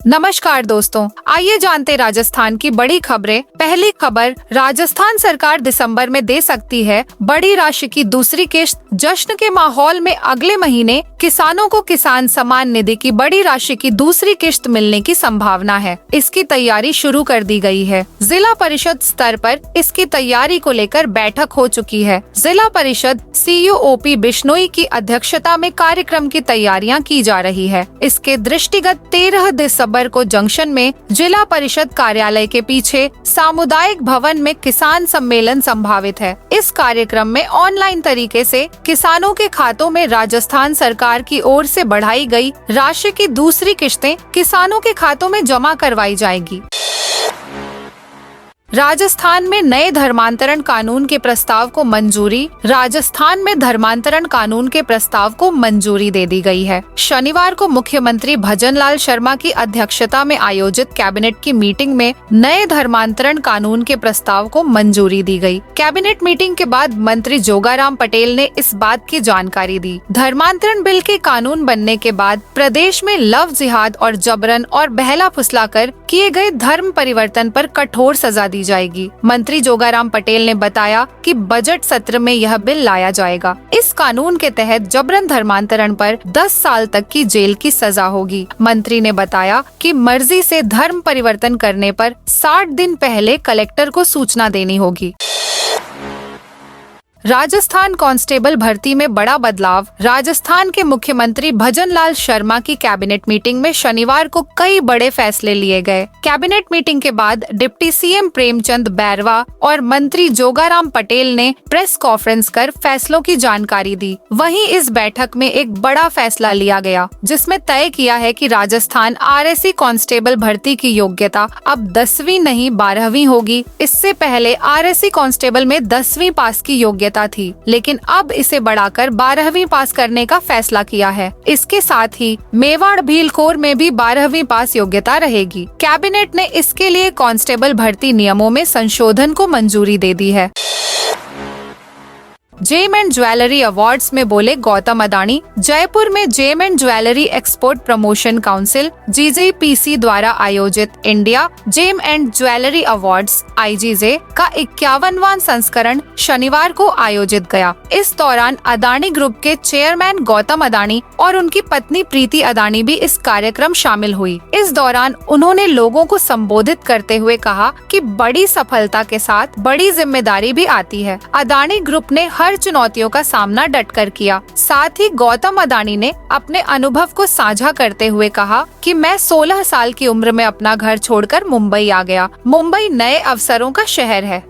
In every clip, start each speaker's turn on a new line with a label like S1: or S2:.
S1: नमस्कार दोस्तों, आइए जानते राजस्थान की बड़ी खबरें। पहली खबर, राजस्थान सरकार दिसंबर में दे सकती है बड़ी राशि की दूसरी किश्त। जश्न के माहौल में अगले महीने किसानों को किसान सम्मान निधि की बड़ी राशि की दूसरी किश्त मिलने की संभावना है। इसकी तैयारी शुरू कर दी गई है। जिला परिषद स्तर पर इसकी तैयारी को लेकर बैठक हो चुकी है। जिला परिषद COP बिश्नोई की अध्यक्षता में कार्यक्रम की तैयारियां की जा रही है। इसके दृष्टिगत 13 दिसंबर को जंक्शन में जिला परिषद कार्यालय के पीछे सामुदायिक भवन में किसान सम्मेलन संभावित है। इस कार्यक्रम में ऑनलाइन तरीके से किसानों के खातों में राजस्थान सरकार की ओर से बढ़ाई गई राशि की दूसरी किश्तें किसानों के खातों में जमा करवाई जाएगी। राजस्थान में नए धर्मांतरण कानून के प्रस्ताव को मंजूरी। राजस्थान में धर्मांतरण कानून के प्रस्ताव को मंजूरी दे दी गई है। शनिवार को मुख्यमंत्री भजनलाल शर्मा की अध्यक्षता में आयोजित कैबिनेट की मीटिंग में नए धर्मांतरण कानून के प्रस्ताव को मंजूरी दी गई। कैबिनेट मीटिंग के बाद मंत्री जोगाराम पटेल ने इस बात की जानकारी दी। धर्मांतरण बिल के कानून बनने के बाद प्रदेश में लव जिहाद और जबरन और बहला फुसलाकर किए गए धर्म परिवर्तन पर कठोर सजा दी जाएगी। मंत्री जोगाराम पटेल ने बताया कि बजट सत्र में यह बिल लाया जाएगा। इस कानून के तहत जबरन धर्मांतरण पर 10 साल तक की जेल की सजा होगी। मंत्री ने बताया कि मर्जी से धर्म परिवर्तन करने पर 60 दिन पहले कलेक्टर को सूचना देनी होगी। राजस्थान कांस्टेबल भर्ती में बड़ा बदलाव। राजस्थान के मुख्यमंत्री भजनलाल शर्मा की कैबिनेट मीटिंग में शनिवार को कई बड़े फैसले लिए गए। कैबिनेट मीटिंग के बाद डिप्टी CM प्रेमचंद बैरवा और मंत्री जोगाराम पटेल ने प्रेस कॉन्फ्रेंस कर फैसलों की जानकारी दी। वहीं इस बैठक में एक बड़ा फैसला लिया गया, जिसमें तय किया है कि राजस्थान RSC कांस्टेबल भर्ती की योग्यता अब 10वीं नहीं 12वीं होगी। इससे पहले RSC कांस्टेबल में 10वीं पास की योग्यता थी, लेकिन अब इसे बढ़ाकर 12वीं पास करने का फैसला किया है। इसके साथ ही मेवाड़ भीलखोर में भी 12वीं पास योग्यता रहेगी। कैबिनेट ने इसके लिए कांस्टेबल भर्ती नियमों में संशोधन को मंजूरी दे दी है। जेम एंड ज्वेलरी अवार्ड्स में बोले गौतम अडानी। जयपुर में gem and jewellery export promotion council GJPC द्वारा आयोजित India gem and jewellery awards IGJ का 51वां संस्करण शनिवार को आयोजित गया। इस दौरान अडानी ग्रुप के चेयरमैन गौतम अडानी और उनकी पत्नी प्रीति अडानी भी इस कार्यक्रम शामिल हुई। इस दौरान उन्होंने लोगों को संबोधित करते हुए कहा कि बड़ी सफलता के साथ बड़ी जिम्मेदारी भी आती है। अडानी ग्रुप ने हर चुनौतियों का सामना डटकर किया। साथ ही गौतम अडानी ने अपने अनुभव को साझा करते हुए कहा कि मैं 16 साल की उम्र में अपना घर छोड़कर मुंबई आ गया। मुंबई नए अवसरों का शहर है।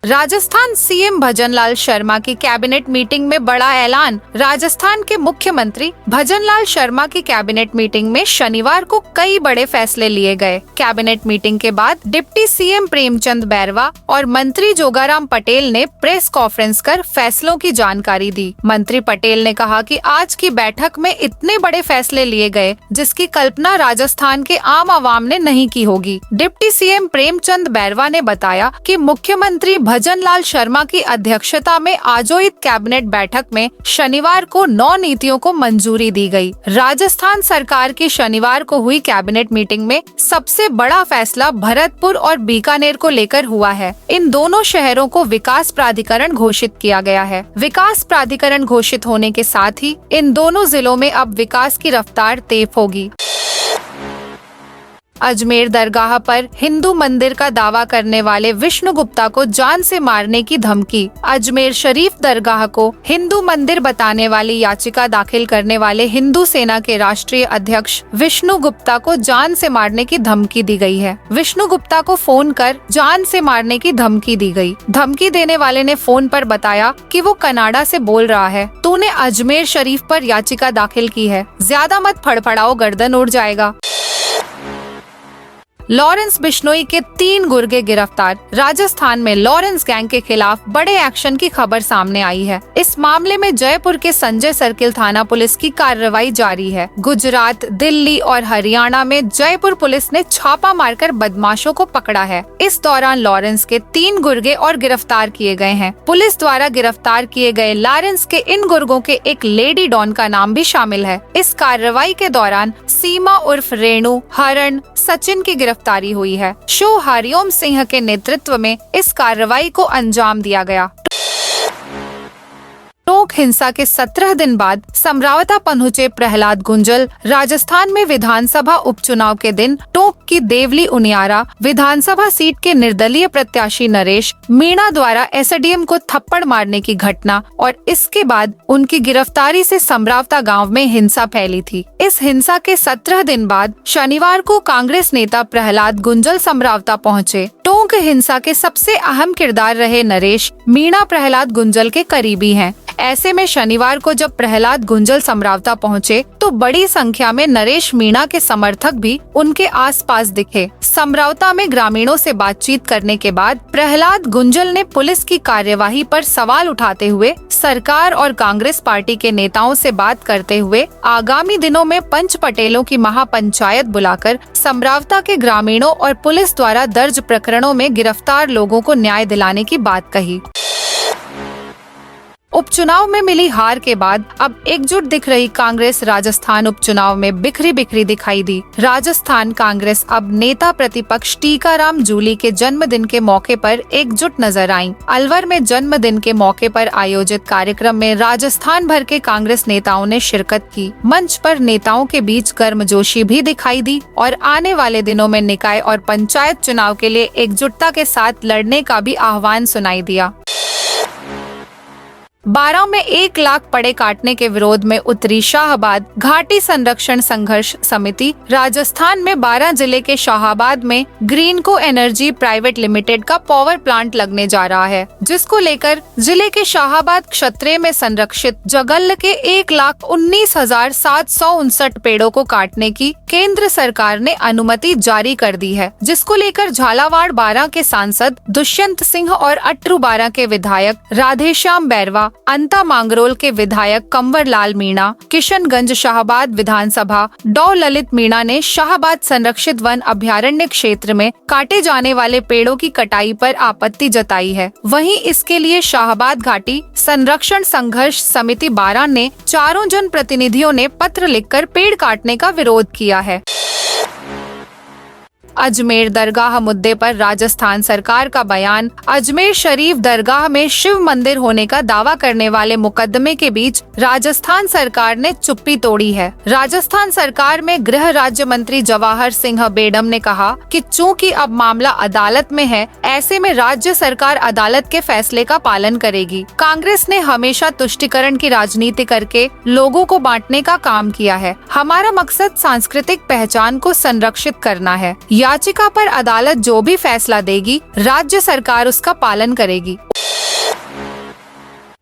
S1: राजस्थान CM भजनलाल शर्मा की कैबिनेट मीटिंग में बड़ा ऐलान। राजस्थान के मुख्यमंत्री भजनलाल शर्मा की कैबिनेट मीटिंग में शनिवार को कई बड़े फैसले लिए गए। कैबिनेट मीटिंग के बाद डिप्टी CM प्रेमचंद बैरवा और मंत्री जोगाराम पटेल ने प्रेस कॉन्फ्रेंस कर फैसलों की जानकारी दी। मंत्री पटेल ने कहा कि आज की बैठक में इतने बड़े फैसले लिए गए जिसकी कल्पना राजस्थान के आम आवाम ने नहीं की होगी। डिप्टी CM प्रेमचंद बैरवा ने बताया कि मुख्यमंत्री भजनलाल शर्मा की अध्यक्षता में आयोजित कैबिनेट बैठक में शनिवार को 9 नीतियों को मंजूरी दी गई। राजस्थान सरकार की शनिवार को हुई कैबिनेट मीटिंग में सबसे बड़ा फैसला भरतपुर और बीकानेर को लेकर हुआ है। इन दोनों शहरों को विकास प्राधिकरण घोषित किया गया है। विकास प्राधिकरण घोषित होने के साथ ही इन दोनों जिलों में अब विकास की रफ्तार तेज होगी। अजमेर दरगाह पर हिंदू मंदिर का दावा करने वाले विष्णु गुप्ता को जान से मारने की धमकी। अजमेर शरीफ दरगाह को हिंदू मंदिर बताने वाली याचिका दाखिल करने वाले हिंदू सेना के राष्ट्रीय अध्यक्ष विष्णु गुप्ता को जान से मारने की धमकी दी गई है। विष्णु गुप्ता को फोन कर जान से मारने की धमकी दी गई। धमकी देने वाले ने फोन पर बताया कि वो कनाडा से बोल रहा है, तूने अजमेर शरीफ पर याचिका दाखिल की है, ज्यादा मत फड़फड़ाओ, गर्दन उड़ जाएगा। लॉरेंस बिश्नोई के 3 गुर्गे गिरफ्तार। राजस्थान में लॉरेंस गैंग के खिलाफ बड़े एक्शन की खबर सामने आई है। इस मामले में जयपुर के संजय सर्किल थाना पुलिस की कार्रवाई जारी है। गुजरात, दिल्ली और हरियाणा में जयपुर पुलिस ने छापा मारकर बदमाशों को पकड़ा है। इस दौरान लॉरेंस के 3 गुर्गे और गिरफ्तार किए गए हैं। पुलिस द्वारा गिरफ्तार किए गए लॉरेंस के इन गुर्गों के एक लेडी डॉन का नाम भी शामिल है। इस कार्रवाई के दौरान सीमा उर्फ रेणु, हरण, सचिन की गिरफ्तारी हुई है। शो हरिओम सिंह के नेतृत्व में इस कार्रवाई को अंजाम दिया गया। टोंक हिंसा के 17 दिन बाद समरावता पहुंचे प्रहलाद गुंजल। राजस्थान में विधानसभा उपचुनाव के दिन टोंक की देवली उनियारा विधानसभा सीट के निर्दलीय प्रत्याशी नरेश मीणा द्वारा एसडीएम को थप्पड़ मारने की घटना और इसके बाद उनकी गिरफ्तारी से समरावता गांव में हिंसा फैली थी। इस हिंसा के 17 दिन बाद शनिवार को कांग्रेस नेता प्रहलाद गुंजल समरावता पहुंचे। टोंक हिंसा के सबसे अहम किरदार रहे नरेश मीणा प्रहलाद गुंजल के करीबी हैं। ऐसे में शनिवार को जब प्रहलाद गुंजल समरावता पहुंचे तो बड़ी संख्या में नरेश मीणा के समर्थक भी उनके आसपास दिखे। समरावता में ग्रामीणों से बातचीत करने के बाद प्रहलाद गुंजल ने पुलिस की कार्यवाही पर सवाल उठाते हुए सरकार और कांग्रेस पार्टी के नेताओं से बात करते हुए आगामी दिनों में पंच पटेलों की महापंचायत बुलाकर समरावता के ग्रामीणों और पुलिस द्वारा दर्ज प्रकरणों में गिरफ्तार लोगों को न्याय दिलाने की बात कही। उपचुनाव में मिली हार के बाद अब एकजुट दिख रही कांग्रेस राजस्थान उपचुनाव में बिखरी बिखरी दिखाई दी। राजस्थान कांग्रेस अब नेता प्रतिपक्ष टीकाराम जूली के जन्मदिन के मौके पर एकजुट नजर आई। अलवर में जन्मदिन के मौके पर आयोजित कार्यक्रम में राजस्थान भर के कांग्रेस नेताओं ने शिरकत की। मंच पर नेताओं के बीच गर्मजोशी भी दिखाई दी और आने वाले दिनों में निकाय और पंचायत चुनाव के लिए एकजुटता के साथ लड़ने का भी आह्वान सुनाई दिया। 12 में 1 लाख पड़े काटने के विरोध में उतरी शाहबाद घाटी संरक्षण संघर्ष समिति। राजस्थान में 12 जिले के शाहबाद में ग्रीनको एनर्जी प्राइवेट लिमिटेड का पावर प्लांट लगने जा रहा है, जिसको लेकर जिले के शाहबाद क्षेत्र में संरक्षित जगल के 1,19,759 पेड़ों को काटने की केंद्र सरकार ने अनुमति जारी कर दी है, जिसको लेकर झालावाड़ 12 के सांसद दुष्यंत सिंह और अटरू 12 के विधायक राधेश्याम बैरवा, अंता मांगरोल के विधायक कंवर लाल मीणा, किशनगंज शाहबाद विधानसभा डॉ ललित मीणा ने शाहबाद संरक्षित वन अभयारण्य क्षेत्र में काटे जाने वाले पेड़ों की कटाई पर आपत्ति जताई है। वहीं इसके लिए शाहबाद घाटी संरक्षण संघर्ष समिति 12 ने 4 जन प्रतिनिधियों ने पत्र लिखकर पेड़ काटने का विरोध किया है। अजमेर दरगाह मुद्दे पर राजस्थान सरकार का बयान। अजमेर शरीफ दरगाह में शिव मंदिर होने का दावा करने वाले मुकदमे के बीच राजस्थान सरकार ने चुप्पी तोड़ी है। राजस्थान सरकार में गृह राज्य मंत्री जवाहर सिंह बेडम ने कहा कि चूंकि अब मामला अदालत में है, ऐसे में राज्य सरकार अदालत के फैसले का पालन करेगी। कांग्रेस ने हमेशा तुष्टीकरण की राजनीति करके लोगों को बांटने का काम किया है। हमारा मकसद सांस्कृतिक पहचान को संरक्षित करना है। याचिका पर अदालत जो भी फैसला देगी, राज्य सरकार उसका पालन करेगी।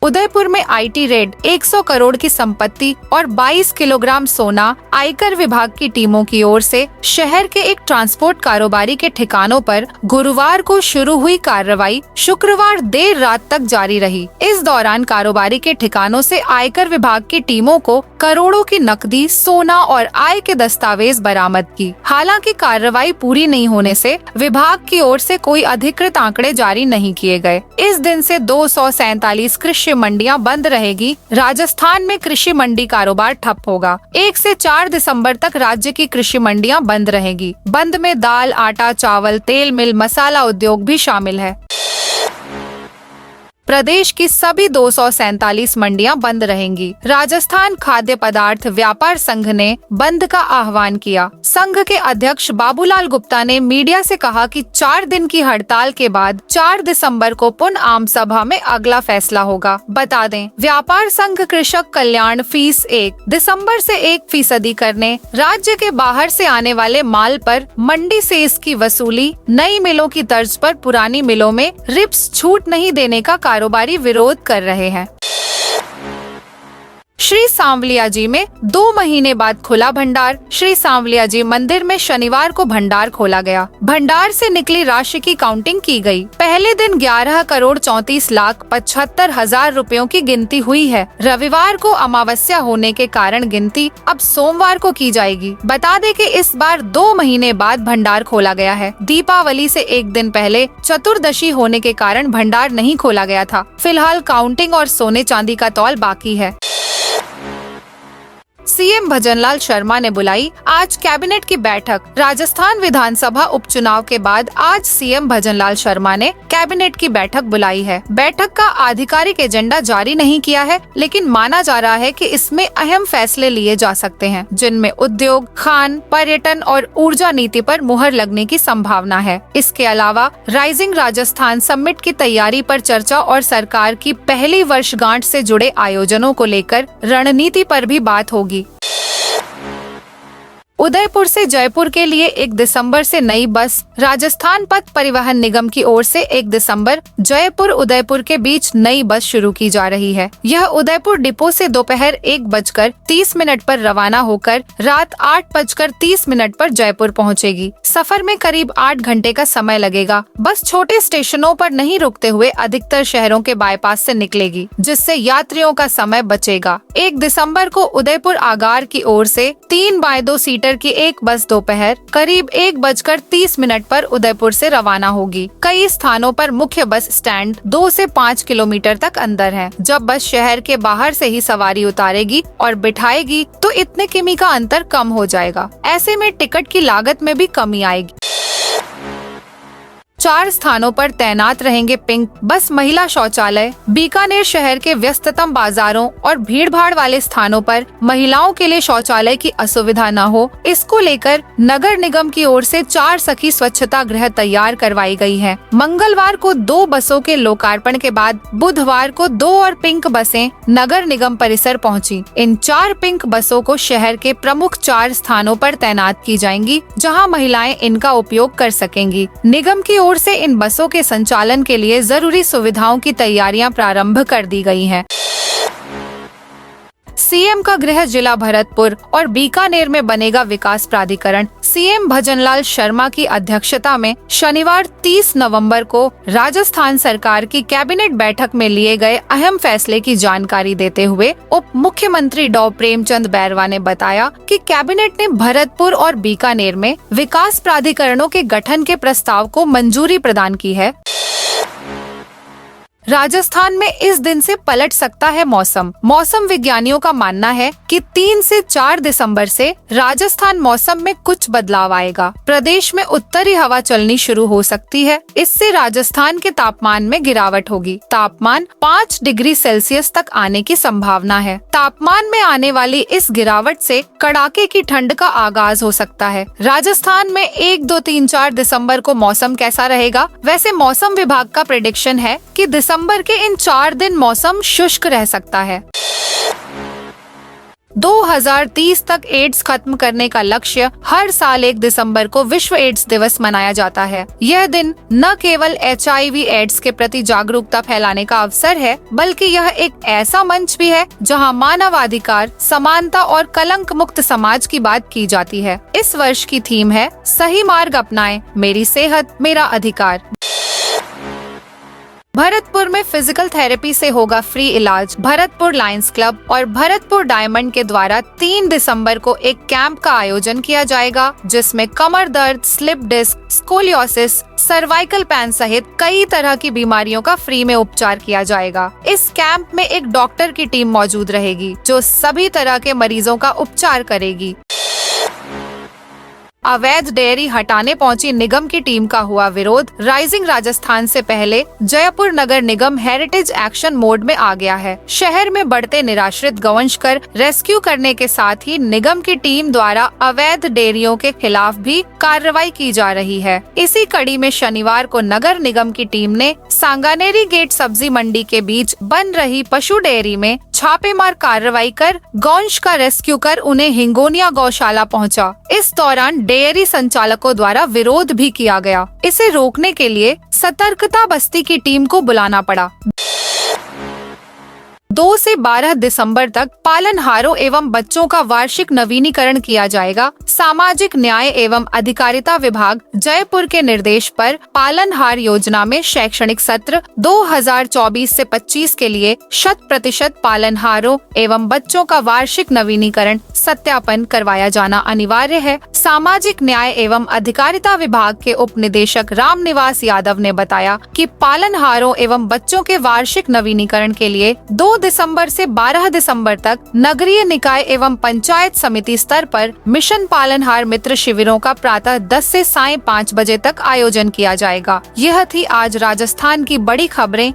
S1: उदयपुर में आईटी रेड, 100 करोड़ की संपत्ति और 22 किलोग्राम सोना। आयकर विभाग की टीमों की ओर से शहर के एक ट्रांसपोर्ट कारोबारी के ठिकानों पर गुरुवार को शुरू हुई कार्रवाई शुक्रवार देर रात तक जारी रही। इस दौरान कारोबारी के ठिकानों से आयकर विभाग की टीमों को करोड़ों की नकदी, सोना और आय के दस्तावेज बरामद की। हालांकि कार्रवाई पूरी नहीं होने से विभाग की ओर से कोई अधिकृत आंकड़े जारी नहीं किए गए। इस दिन से 247 कृषि मंडियां बंद रहेगी। राजस्थान में कृषि मंडी कारोबार ठप होगा। 1 से 4 दिसंबर तक राज्य की कृषि मंडियां बंद रहेगी। बंद में दाल, आटा, चावल, तेल मिल, मसाला उद्योग भी शामिल है। प्रदेश की सभी 247 मंडियां बंद रहेंगी। राजस्थान खाद्य पदार्थ व्यापार संघ ने बंद का आह्वान किया। संघ के अध्यक्ष बाबूलाल गुप्ता ने मीडिया से कहा कि 4 दिन की हड़ताल के बाद 4 दिसंबर को पुनः आम सभा में अगला फैसला होगा। बता दें, व्यापार संघ कृषक कल्याण फीस 1 दिसंबर से 1% करने, राज्य के बाहर से आने वाले माल पर मंडी से इसकी वसूली, नई मिलों की तर्ज पर पुरानी मिलों में रिप्स छूट नहीं देने का कारोबारी विरोध कर रहे हैं। श्री सांवलिया जी में 2 महीने बाद खुला भंडार। श्री सांवलिया जी मंदिर में शनिवार को भंडार खोला गया। भंडार से निकली राशि की काउंटिंग की गई। पहले दिन 11,34,75,000 रुपयों की गिनती हुई है। रविवार को अमावस्या होने के कारण गिनती अब सोमवार को की जाएगी। बता दें कि इस बार 2 महीने बाद भंडार खोला गया है। दीपावली से एक दिन पहले चतुर्दशी होने के कारण भंडार नहीं खोला गया था। फिलहाल काउंटिंग और सोने चांदी का तौल बाकी है। सीएम भजनलाल शर्मा ने बुलाई आज कैबिनेट की बैठक। राजस्थान विधानसभा उपचुनाव के बाद आज सीएम भजनलाल शर्मा ने कैबिनेट की बैठक बुलाई है। बैठक का आधिकारिक एजेंडा जारी नहीं किया है, लेकिन माना जा रहा है कि इसमें अहम फैसले लिए जा सकते हैं, जिनमें उद्योग, खान, पर्यटन और ऊर्जा नीति पर मुहर लगने की संभावना है। इसके अलावा राइजिंग राजस्थान समिट की तैयारी पर चर्चा और सरकार की पहली वर्षगांठ से जुड़े आयोजनों को लेकर रणनीति पर भी बात होगी। उदयपुर से जयपुर के लिए 1 दिसंबर से नई बस। राजस्थान पथ परिवहन निगम की ओर से 1 दिसंबर जयपुर उदयपुर के बीच नई बस शुरू की जा रही है। यह उदयपुर डिपो से दोपहर 1:30 पर रवाना होकर रात 8:30 पर जयपुर पहुंचेगी। सफर में करीब 8 घंटे का समय लगेगा। बस छोटे स्टेशनों पर नहीं रुकते हुए अधिकतर शहरों के बाईपास से निकलेगी, जिससे यात्रियों का समय बचेगा। 1 दिसंबर को उदयपुर आगार की ओर से 3x2 सीटर की एक बस दोपहर करीब 1:30 पर उदयपुर से रवाना होगी। कई स्थानों पर मुख्य बस स्टैंड 2 से 5 किलोमीटर तक अंदर है। जब बस शहर के बाहर से ही सवारी उतारेगी और बिठाएगी तो इतने किमी का अंतर कम हो जाएगा। ऐसे में टिकट की लागत में भी कमी आएगी। 4 स्थानों पर तैनात रहेंगे पिंक बस महिला शौचालय। बीकानेर शहर के व्यस्ततम बाजारों और भीड़भाड़ वाले स्थानों पर महिलाओं के लिए शौचालय की असुविधा न हो, इसको लेकर नगर निगम की ओर से 4 सखी स्वच्छता गृह तैयार करवाई गई है। मंगलवार को 2 बसों के लोकार्पण के बाद बुधवार को 2 और पिंक बसें नगर निगम परिसर पहुंची। इन 4 पिंक बसों को शहर के प्रमुख 4 स्थानों पर तैनात की जाएंगी, जहां महिलाएं इनका उपयोग कर सकेंगी। निगम की ओर से इन बसों के संचालन के लिए जरूरी सुविधाओं की तैयारियां प्रारंभ कर दी गई हैं। सीएम का गृह जिला भरतपुर और बीकानेर में बनेगा विकास प्राधिकरण। सीएम भजनलाल शर्मा की अध्यक्षता में शनिवार 30 नवंबर को राजस्थान सरकार की कैबिनेट बैठक में लिए गए अहम फैसले की जानकारी देते हुए उप मुख्यमंत्री डॉ प्रेमचंद बैरवा ने बताया कि कैबिनेट ने भरतपुर और बीकानेर में विकास प्राधिकरणों के गठन के प्रस्ताव को मंजूरी प्रदान की है। राजस्थान में इस दिन से पलट सकता है मौसम। मौसम विज्ञानियों का मानना है कि 3 से 4 दिसंबर से राजस्थान मौसम में कुछ बदलाव आएगा। प्रदेश में उत्तरी हवा चलनी शुरू हो सकती है। इससे राजस्थान के तापमान में गिरावट होगी। तापमान 5 डिग्री सेल्सियस तक आने की संभावना है। तापमान में आने वाली इस गिरावट से कड़ाके की ठंड का आगाज हो सकता है। राजस्थान में 1, 2, 3, 4 दिसंबर को मौसम कैसा रहेगा? वैसे मौसम विभाग का प्रेडिक्शन है कि दिसंबर के इन 4 दिन मौसम शुष्क रह सकता है। 2030 तक एड्स खत्म करने का लक्ष्य। हर साल 1 दिसंबर को विश्व एड्स दिवस मनाया जाता है। यह दिन न केवल HIV एड्स के प्रति जागरूकता फैलाने का अवसर है, बल्कि यह एक ऐसा मंच भी है जहां मानवाधिकार, समानता और कलंक मुक्त समाज की बात की जाती है। इस वर्ष की थीम है सही मार्ग अपनाएं, मेरी सेहत मेरा अधिकार। भरतपुर में फिजिकल थेरेपी से होगा फ्री इलाज। भरतपुर लायंस क्लब और भरतपुर डायमंड के द्वारा 3 दिसंबर को एक कैंप का आयोजन किया जाएगा, जिसमें कमर दर्द, slip disc, scoliosis, cervical pain सहित कई तरह की बीमारियों का फ्री में उपचार किया जाएगा। इस कैंप में एक डॉक्टर की टीम मौजूद रहेगी, जो सभी तरह के मरीजों का उपचार करेगी। अवैध डेयरी हटाने पहुंची निगम की टीम का हुआ विरोध। राइजिंग राजस्थान से पहले जयपुर नगर निगम हेरिटेज एक्शन मोड में आ गया है। शहर में बढ़ते निराश्रित गौवंश कर रेस्क्यू करने के साथ ही निगम की टीम द्वारा अवैध डेयरियों के खिलाफ भी कार्रवाई की जा रही है। इसी कड़ी में शनिवार को नगर निगम की टीम ने सांगानेरी गेट सब्जी मंडी के बीच बन रही पशु डेयरी में छापेमार कार्रवाई कर गौवंश का रेस्क्यू कर उन्हें हिंगोनिया गौशाला पहुंचा। इस दौरान डेयरी संचालकों द्वारा विरोध भी किया गया। इसे रोकने के लिए सतर्कता बस्ती की टीम को बुलाना पड़ा। 2 से 12 दिसंबर तक पालनहारों एवं बच्चों का वार्षिक नवीनीकरण किया जाएगा। सामाजिक न्याय एवं अधिकारिता विभाग जयपुर के निर्देश पर पालनहार योजना में शैक्षणिक सत्र 2024 से 25 के लिए 100% पालनहारों एवं बच्चों का वार्षिक नवीनीकरण सत्यापन करवाया जाना अनिवार्य है। सामाजिक न्याय एवं अधिकारिता विभाग के उप निदेशक रामनिवास यादव ने बताया कि पालनहारों एवं बच्चों के वार्षिक नवीनीकरण के लिए 2 दिसंबर से 12 दिसंबर तक नगरीय निकाय एवं पंचायत समिति स्तर पर मिशन पालनहार मित्र शिविरों का प्रातः 10 से सायं 5 बजे तक आयोजन किया जाएगा। यह थी आज राजस्थान की बड़ी खबरें।